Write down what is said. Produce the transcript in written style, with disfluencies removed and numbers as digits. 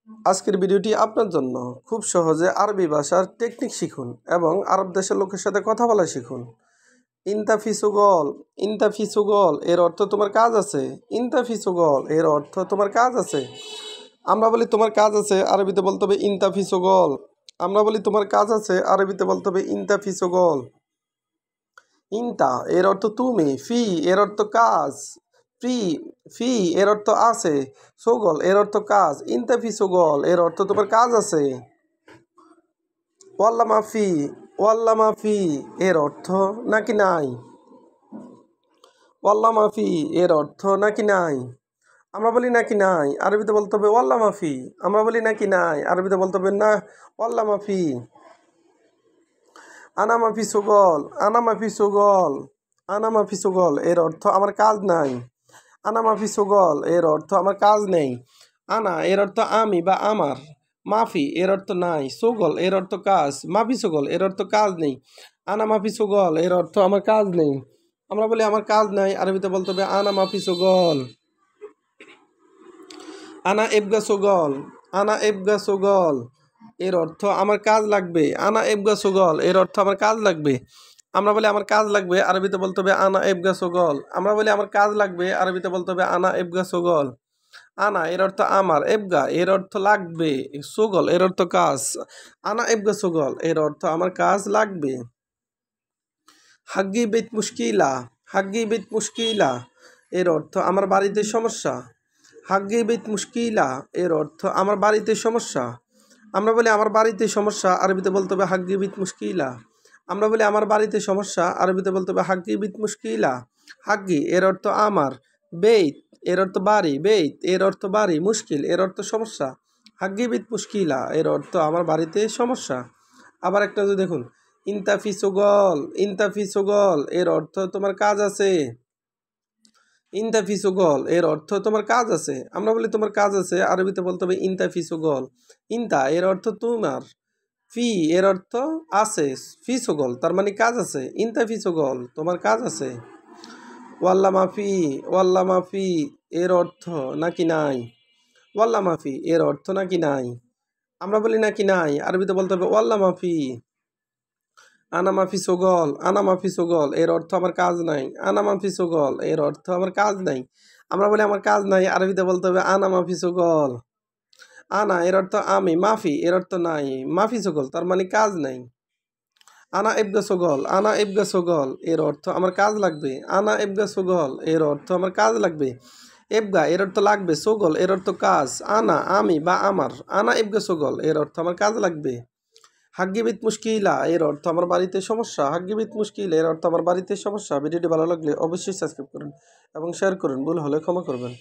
আজকের ভিডিওটি আপনার জন্য। খুব সহজে আরবি ভাষার টেকনিক শিখুন এবং আরব দেশের লোকের সাথে কথা বলা শিখুন। ইন্তাফিসুগল, ইন্তাফিসুগল এর অর্থ তোমার কাজ আছে। ইন্তাফিসুগল এর অর্থ তোমার কাজ আছে। আমরা বলি তোমার কাজ আছে, আরবিতে বলতে হবে ইন্তাফিসুগল। আমরা বলি তোমার কাজ আছে, আরবিতে বলতে হবে ইন্তাফিসুগল। ইন্তা এর অর্থ তুমি, ফি এর অর্থ কাজ, ফি ফি এর অর্থ আছে, সুগল এর অর্থ কাজ, ইন্তাফি সুগল এর অর্থ তোমার কাজ আছে। ওয়াল্লা মাফি, ওয়াল্লা মাফি এর অর্থ নাকি নাই। ওয়াল্লা মাফি এর অর্থ নাকি নাই। আমরা বলি নাকি নাই, আরবিতে বলতে হবে ওয়াল্লা মাফি। আমরা বলি নাকি নাই, আরবিতে বলতে হবে না ওয়াল্লা মাফি। আনা মাফি সুগল, আনা মাফি সুগল, আনা মাফি সুগল এর অর্থ আমার কাজ নাই। আনা মাফি সুগল এর অর্থ আমার কাজ নেই। আনা এর অর্থ আমি বা আমার, মাফি এর অর্থ নাই, সুগল এর অর্থ কাজ, মাফি সুগল এর অর্থ কাজ নেই। আনা মাফি সুগল এর অর্থ আমার কাজ নেই। আমরা বলি আমার কাজ নাই, আরবিতে বলতে হবে আনা মাফি সুগল। আনা এবগা সুগল, আনা এবগা সুগল এর অর্থ আমার কাজ লাগবে। আনা এবগা সুগল এর অর্থ আমার কাজ লাগবে। আমরা বলি আমার কাজ লাগবে, আরবিতে বলতে হবে আনা এবগা সুগল। আমরা বলি আমার কাজ লাগবে, আরবিতে বলতে হবে আনা এবগা সুগল। আনা এর অর্থ আমার, এবগা এর অর্থ লাগবে, সুগল এর অর্থ কাজ। আনা এবগা সুগল এর অর্থ আমার কাজ লাগবে। হাগ্গি বেত মুশকিলা, হাগ্গি বেত মুশকিলা এর অর্থ আমার বাড়িতে সমস্যা। হাগ্গি বেত মুশকিলা এর অর্থ আমার বাড়িতে সমস্যা। আমরা বলি আমার বাড়িতে সমস্যা, আরবিতে বলতে হবে হাগ্গি বেত মুশকিলা। আমরা বলি আমার বাড়িতে সমস্যা, আরবিতে বলতে হবে হাগ্গি বেত মুশকিলা। হাগ্গি এর অর্থ আমার, বেত এর অর্থ বাড়ি, বেত এর অর্থ বাড়ি, মুশকিল এর অর্থ সমস্যা। হাগ্গি বেত মুশকিলা এর অর্থ আমার বাড়িতে সমস্যা। আবার একটা যদি দেখুন, ইন্তাফি সুগল, ইন্তাফি সুগল এর অর্থ তোমার কাজ আছে। ইন্তাফি সুগল এর অর্থ তোমার কাজ আছে। আমরা বলি তোমার কাজ আছে, আরবিতে বলতে হবে ইন্তাফি সুগল। ইন্তা এর অর্থ তোমার, ফি এর অর্থ আছে, ফি সুগল তার মানে কাজ আছে। ইন্তাফি সুগল তোমার কাজ আছে। ওয়াল্লা মাফি, ওয়াল্লা মাফি এর অর্থ নাকি নাই। ওয়াল্লা মাফি এর অর্থ নাকি নাই। আমরা বলি নাকি নাই, আরবিতে বলতে হবে ওয়াল্লা মাফি। আনা মাফি সুগল, আনা মাফি সুগল এর অর্থ আমার কাজ নাই। আনা মাফি সুগল এর অর্থ আমার কাজ নাই। আমরা বলি আমার কাজ নাই, আরবিতে বলতে হবে আনা মাফি সুগল। আনা এর অর্থ আমি, মাফি এর অর্থ নাই, মাফি সুগল তার মানে কাজ নাই। আনা এবগা সুগল, আনা এবগা সুগল এর অর্থ আমার কাজ লাগবে। আনা এবগা সুগল এর অর্থ আমার কাজ লাগবে। এবগা এর অর্থ লাগবে, সুগল এর অর্থ কাজ। আনা আমি বা আমার, আনা এবগা সুগল এর অর্থ আমার কাজ লাগবে। হাগ্গিবিত মুশকিলা এর অর্থ আমার বাড়িতে সমস্যা। হাগ্গিবিত মুশকিল এর অর্থ আমার বাড়িতে সমস্যা। ভিডিওটি ভালো লাগলে অবশ্যই সাবস্ক্রাইব করুন এবং শেয়ার করুন। ভুল হলে ক্ষমা করবেন।